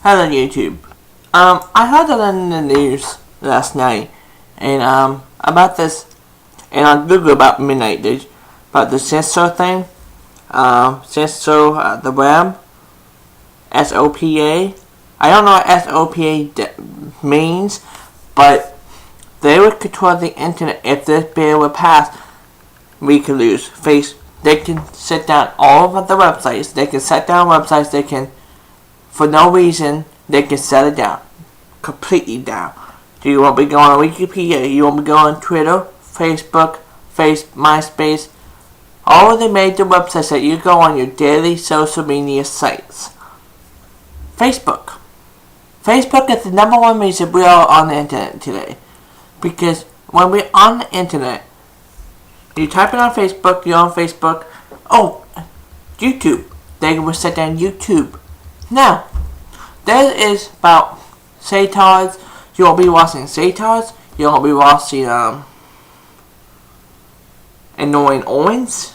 Hello YouTube. I heard it in the news last night, and about this, and on Google about midnight, about the censor thing, censor the web, SOPA. I don't know what SOPA means, but they would control the internet. If this bill would pass, we could lose They can shut down all of the websites. They can shut down websites. They can, for no reason, they can shut it down. Completely down. Do you want to be going on Wikipedia? You want to be going on Twitter, Facebook, MySpace? All of the major websites that you go on your daily social media sites. Facebook. Facebook is the number one reason we are on the internet today. Because when we're on the internet, you type it on Facebook, you're on Facebook. Oh, YouTube. They will shut down YouTube. Now, there is about satyrs. You won't be watching satyrs. You won't be watching annoying orange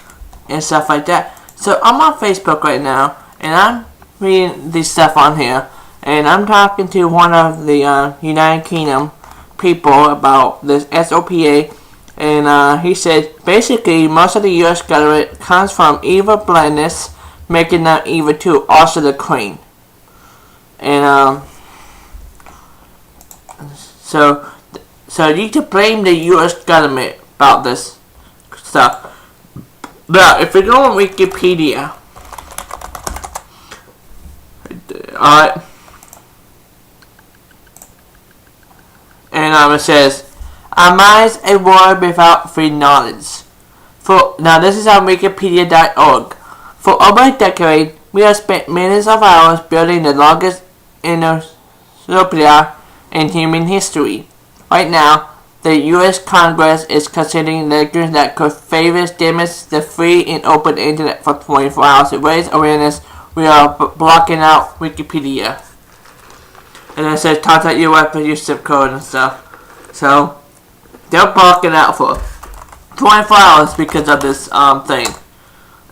and stuff like that. So I'm on Facebook right now, and I'm reading this stuff on here, and I'm talking to one of the United Kingdom people about this SOPA. And he said, basically, most of the U.S. government comes from evil blindness, making them evil too, also the Queen. And, so you can blame the U.S. government about this stuff. But if you go on Wikipedia, alright, and it says, our minds a world without free knowledge. Now this is on Wikipedia.org. For over a decade, we have spent millions of hours building the longest encyclopedia in human history. Right now, the U.S. Congress is considering legislation that could favor damage the free and open internet for 24 hours. To raise awareness, we are blocking out Wikipedia. And it says, contact your web with your zip code and stuff. So they're blocking out for 24 hours because of this thing.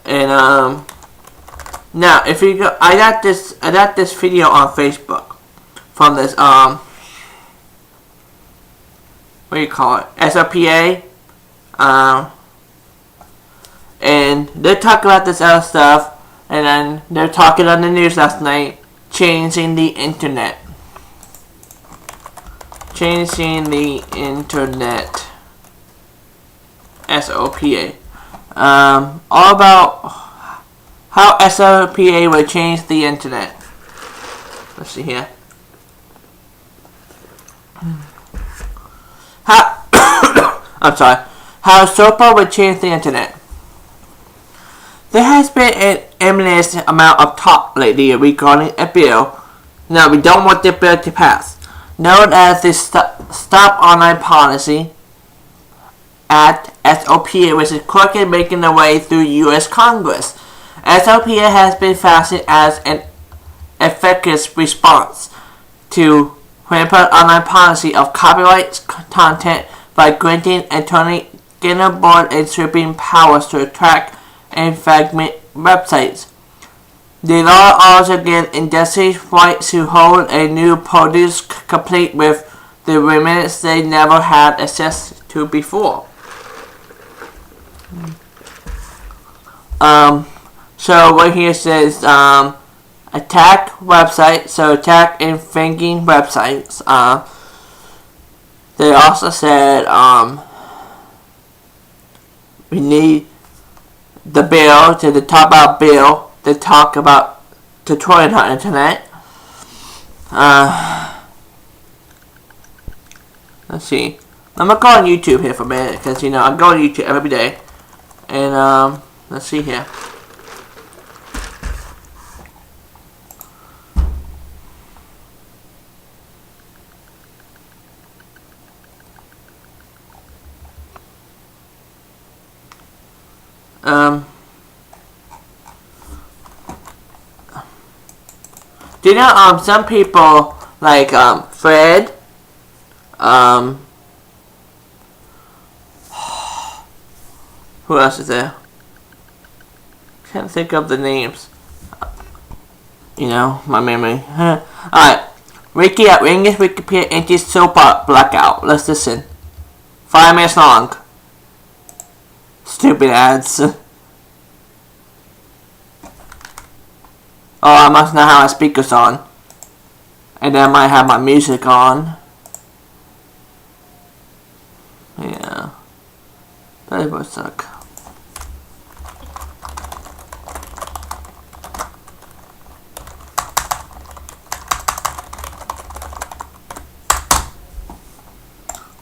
And now if you go, I got this video on Facebook from this what do you call it, SRPA, and they're talking about this other stuff, and then they're talking on the news last night, changing the internet. Changing the internet. SOPA. All about how SOPA would change the internet. Let's see here. How sopa would change the internet. There has been an immense amount of talk lately regarding a bill. Now, we don't want the bill to pass. Known as the Stop Online Policy Act, SOPA, which is quickly making their way through U.S. Congress. SOPA has been fashioned as an effective response to rampant online policy of copyright content by granting attorney general board and sweeping powers to track and fragment websites. The law also gives industries rights to hold a new produce complete with the remnants they never had access to before. So what here says, attack websites, so attack infringing websites. They also said, we need the bill to talk about bill to talk about destroying our internet. Let's see. I'm gonna go on YouTube here for a minute because I go on YouTube every day, and let's see here. Do you know, some people, like, Fred, who else is there? Can't think of the names. My memory. Alright. Wiki at Ringus Wikipedia into sopa blackout. Let's listen. 5 minutes long. Stupid ads. Oh, I must not have my speakers on. And then I might have my music on. Yeah. That would suck.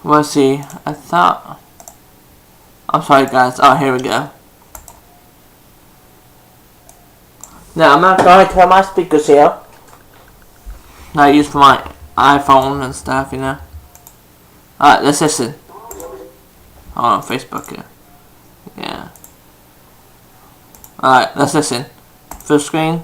Let's see. I thought... I'm sorry guys. Oh, here we go. Now, I'm not going to turn my speakers here. I use for my iPhone and stuff, you know. Alright, let's listen. Oh, Facebook here. Yeah. Alright, let's listen. Full screen.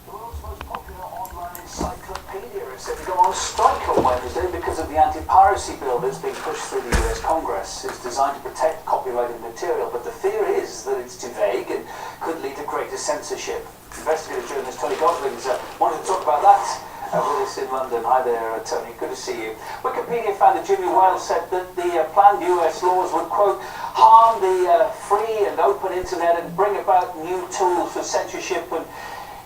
The world's most popular online encyclopedia is set to go on strike on Wednesday because of the anti-piracy bill that's being pushed through the US Congress. It's designed to protect copyrighted material, but the fear is that it's too vague and could lead to greater censorship. Investigative journalist Tony Gosling's wanted to talk about that with us in London. Hi there, Tony. Good to see you. Wikipedia founder Jimmy Wales said that the planned US laws would, quote, harm the free and open internet and bring about new tools for censorship and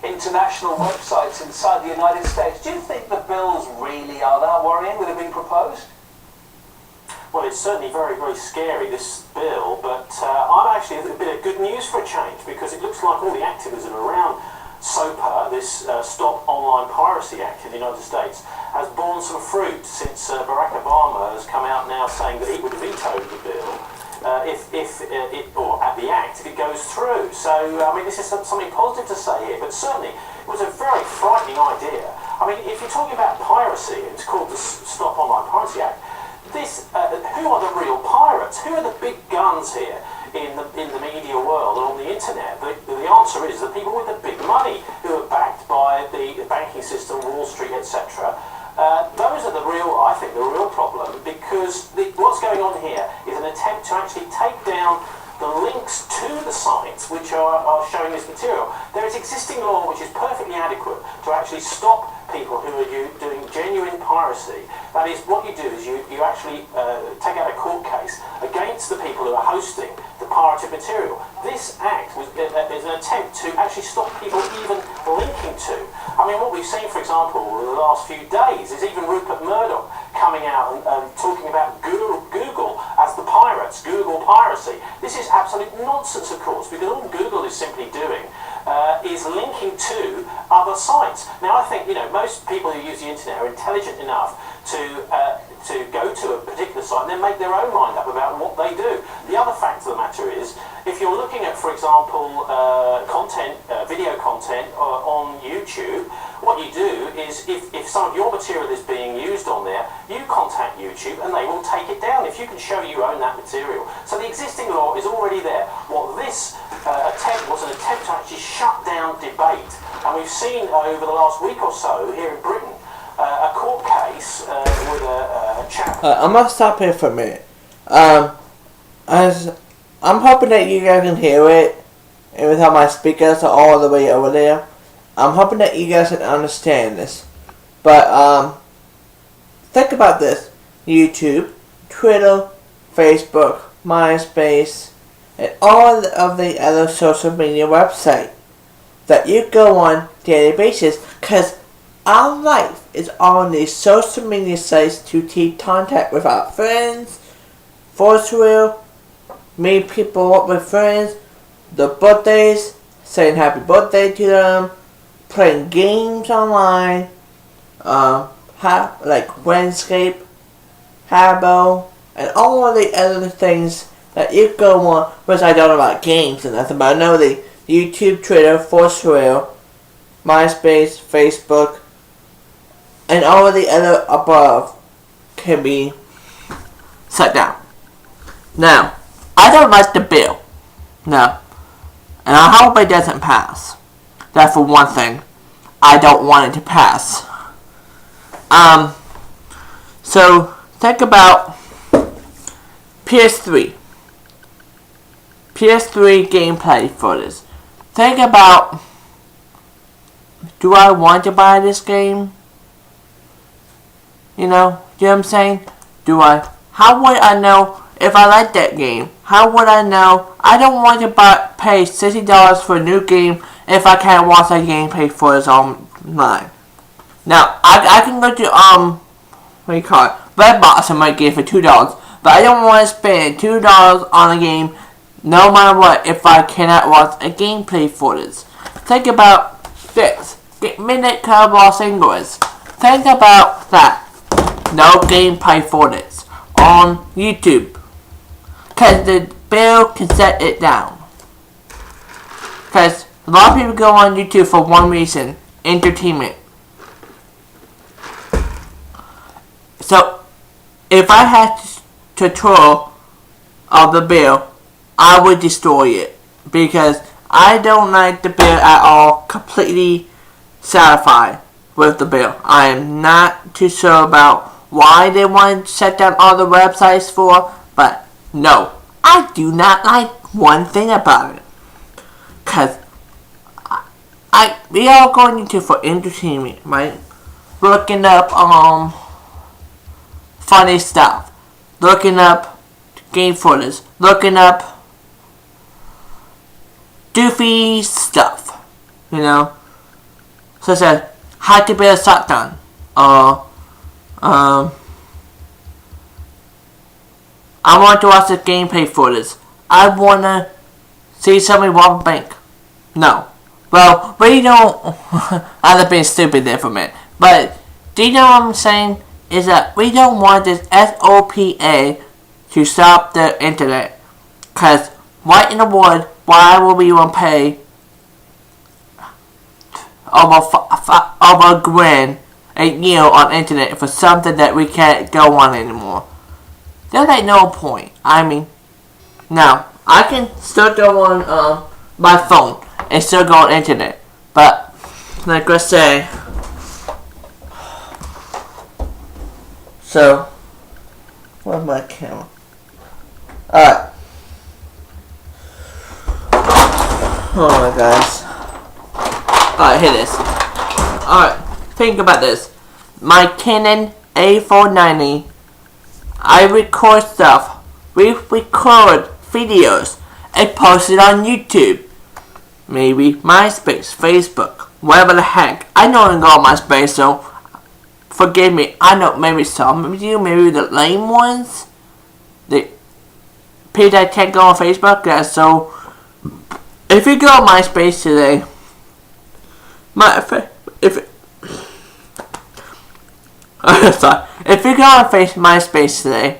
international websites inside the United States. Do you think the bills really are that worrying that are being proposed? Well, it's certainly very, very scary, this bill, but I'm actually a bit of good news for a change, because it looks like all the activism around SOPA, this Stop Online Piracy Act in the United States, has borne some fruit since Barack Obama has come out now saying that he would veto the bill or the act if it goes through. So, I mean, this is something positive to say here, but certainly it was a very frightening idea. I mean, if you're talking about piracy, it's called the Stop Online Piracy Act. Who are the real pirates? Who are the big guns here in the media world and on the internet? The answer is the people with the big money who are backed by the banking system, Wall Street, etc. Those are I think, the real problem, because what's going on here is an attempt to actually take down the links to the sites which are showing this material. There is existing law which is perfectly adequate to actually stop people who are doing genuine piracy. That is, what you do is you actually take out a court case against the people who are hosting the pirated material. This act is an attempt to actually stop people even linking to. I mean, what we've seen, for example, in the last few days is even Rupert Murdoch coming out and talking about Google as the pirates, Google piracy. This is absolute nonsense, of course, because all Google is simply doing is linking to other sites. Now, I think, most people who use the internet are intelligent enough to go to a particular site and then make their own mind up about what they do. The other fact of the matter is, if you're looking at, for example, video content on YouTube, what you do is, if some of your material is being used on there, you contact YouTube and they will take it down if you can show you own that material. So the existing law is already there. What this attempt was an attempt to actually shut down debate. And we've seen over the last week or so here in Britain a court case with a chap. I'm gonna stop here for a minute. As I'm hoping that you guys can hear it, and without my speakers are all the way over there. I'm hoping that you guys can understand this. But think about this: YouTube, Twitter, Facebook, MySpace, and all of the other social media websites that you go on daily basis, because our life is on these social media sites to keep contact with our friends, force real, meet people up with friends, the birthdays, saying happy birthday to them, playing games online, like Windscape, Habbo, and all of the other things that you go on, which I don't know about games and nothing, but I know the YouTube, Twitter, Foursquare, MySpace, Facebook, and all of the other above can be shut down. Now, I don't like the bill. No. And I hope it doesn't pass. That for one thing. I don't want it to pass. So, think about PS3. PS3 gameplay for this. Think about, do I want to buy this game? You know what I'm saying? How would I know if I like that game? How would I know? I don't want to pay $60 for a new game if I can't watch a gameplay for it online. Now, I can go to, what do you call it? Redbox and might get it for $2. But I don't want to spend $2 on a game no matter what if I cannot watch a gameplay for this. Think about this. Midnight Club Los Angeles. Think about that. No gameplay for this on YouTube. Because the bill can set it down. Because a lot of people go on YouTube for one reason. Entertainment. So, if I had control of the bill, I would destroy it. Because I don't like the bill at all. Completely satisfied with the bill. I am not too sure about why they want to shut down all the websites for, but no, I do not like one thing about it. Cause we all going into for entertainment, right? Looking up funny stuff, looking up game footage, looking up doofy stuff, you know. Such as how to build a shotgun, I want to watch the gameplay footage. I want to see somebody rob a bank. No. Well, we don't... I'm being stupid there for a minute. But, do you know what I'm saying? Is that we don't want this SOPA to stop the internet. Because, right in the world, why would we want to pay over $1,000 a year on internet for something that we can't go on anymore? There's like no point. I mean, now I can still go on my phone and still go on internet, but like I say, so where's my camera? Alright. Hold on, guys. Alright, here it is. Alright, think about this. My Canon A490. I record stuff. We record videos and post it on YouTube. Maybe MySpace, Facebook, whatever the heck. I know I'm going on MySpace, so forgive me. I know maybe some of you, maybe the lame ones, the people that can't go on Facebook. Yeah, so if you go on MySpace today, if you go on MySpace today,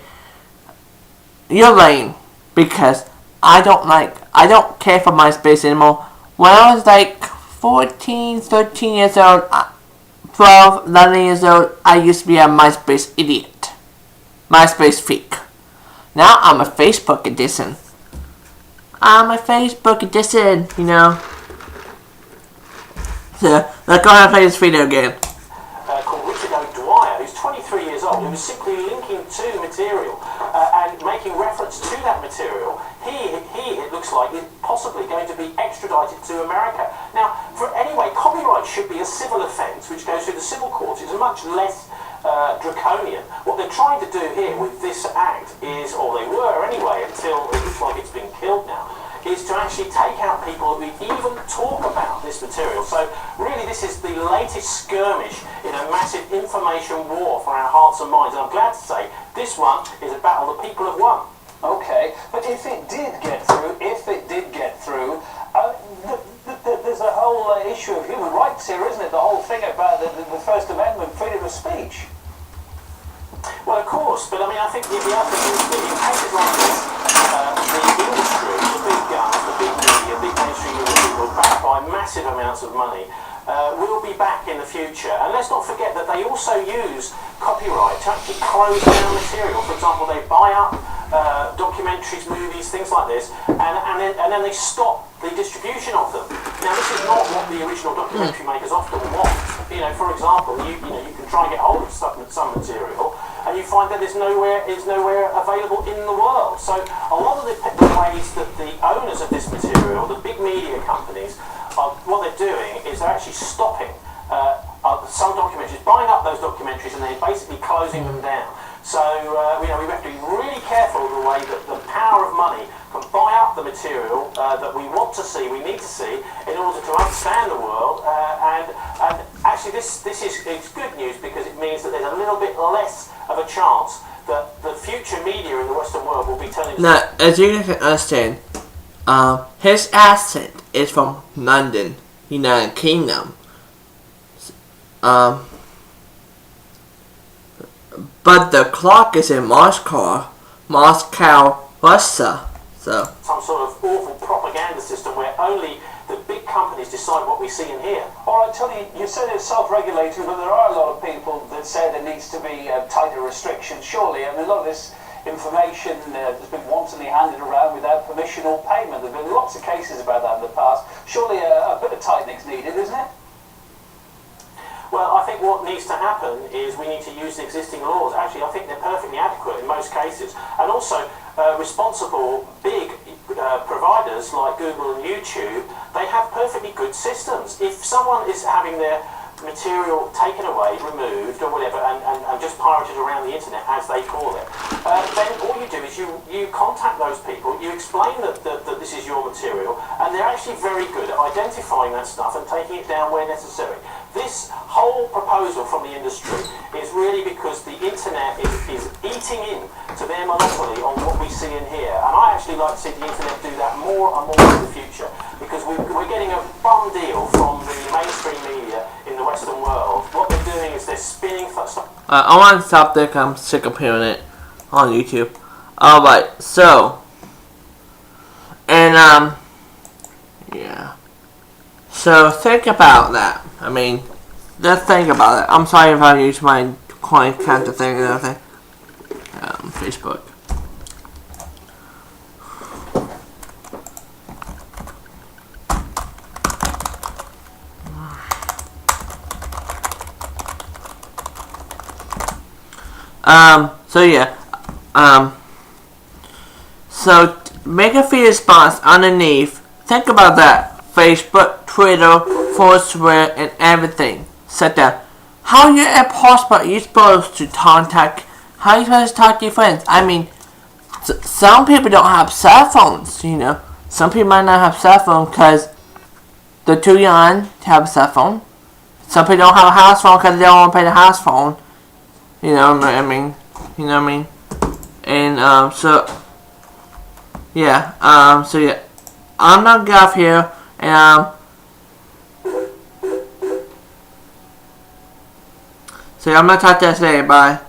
you're lame because I don't care for MySpace anymore. When I was like 14, 13 years old, 12, 11 years old, I used to be a MySpace idiot. MySpace freak. Now I'm a Facebook edition. You know. So, let's go ahead and play this video again. Called Richard O'Dwyer, who's 23 years old, who was simply linking to material and making reference to that material. He it looks like, is possibly going to be extradited to America. Now, anyway, copyright should be a civil offence which goes through the civil courts. It's much less draconian. What they're trying to do here with this act is, or they were anyway, until it looks like it's been killed now, is to actually take out people who even talk about this material. So really this is the latest skirmish in a massive information war for our hearts and minds. And I'm glad to say this one is a battle the people have won. Okay, but if it did get through, there's a whole issue of human rights here, isn't it? The whole thing about the First Amendment, freedom of speech. Well, of course, but I mean, I think the other thing is that in cases like this, the industry, the big guns, the big media, big mainstream media people backed by massive amounts of money, will be back in the future. And let's not forget that they also use copyright to actually close down material. For example, they buy up documentaries, movies, things like this, and then they stop the distribution of them. Now, this is not what the original documentary makers often want. You know, for example, you can try and get hold of some material, and you find that it's nowhere available in the world. So a lot of the ways that the owners of this material, the big media companies, what they're doing is they're actually stopping some documentaries, buying up those those documentaries and then basically closing them down. So we have to be really careful of the way that the power of money can buy up the material that we want to see, we need to see, in order to understand the world. And actually, this is it's good news because it means that there's a little bit less of a chance that the future media in the Western world will be turning. Now, as you can understand, his accent is from London, United Kingdom. But the clock is in Moscow, Russia. So some sort of awful propaganda system where only the big companies decide what we see and hear. All right, Tony, you said it's self-regulating, but there are a lot of people that say there needs to be tighter restrictions, surely. I mean, a lot of this information has been wantonly handed around without permission or payment. There have been lots of cases about that in the past. Surely a bit of tightening is needed, isn't it? Well, I think what needs to happen is we need to use the existing laws. Actually, I think they're perfectly adequate in most cases. And also, responsible big providers like Google and YouTube, they have perfectly good systems. If someone is having their material taken away, removed or whatever, and just pirated around the internet, as they call it, then all you do is you contact those people, you explain that this is your material, and they're actually very good at identifying that stuff and taking it down where necessary. This whole proposal from the industry is really because the internet is eating in to their monopoly on what we see and hear, and I actually like to see the internet do that more and more in the future, because we're getting a bum deal from the mainstream media in the Western world. What they're doing is they're spinning stuff. I want to stop there 'cause I'm sick of hearing it on YouTube. Alright, so and yeah. So think about that. I mean, just think about it. I'm sorry if I use my coin counter thing and everything. Facebook. So yeah. So make a free response underneath. Think about that. Facebook, Twitter, Foursquare, and everything. Set down. How are you possible? Are you supposed to contact? How are you supposed to talk to your friends? I mean, some people don't have cell phones. You know, some people might not have cell phones because they're too young to have a cell phone. Some people don't have a house phone because they don't want to pay the house phone. You know what I mean? You know what I mean? And so yeah. So yeah, I'm not get off here. And so yeah, I'm gonna talk to you today. Bye.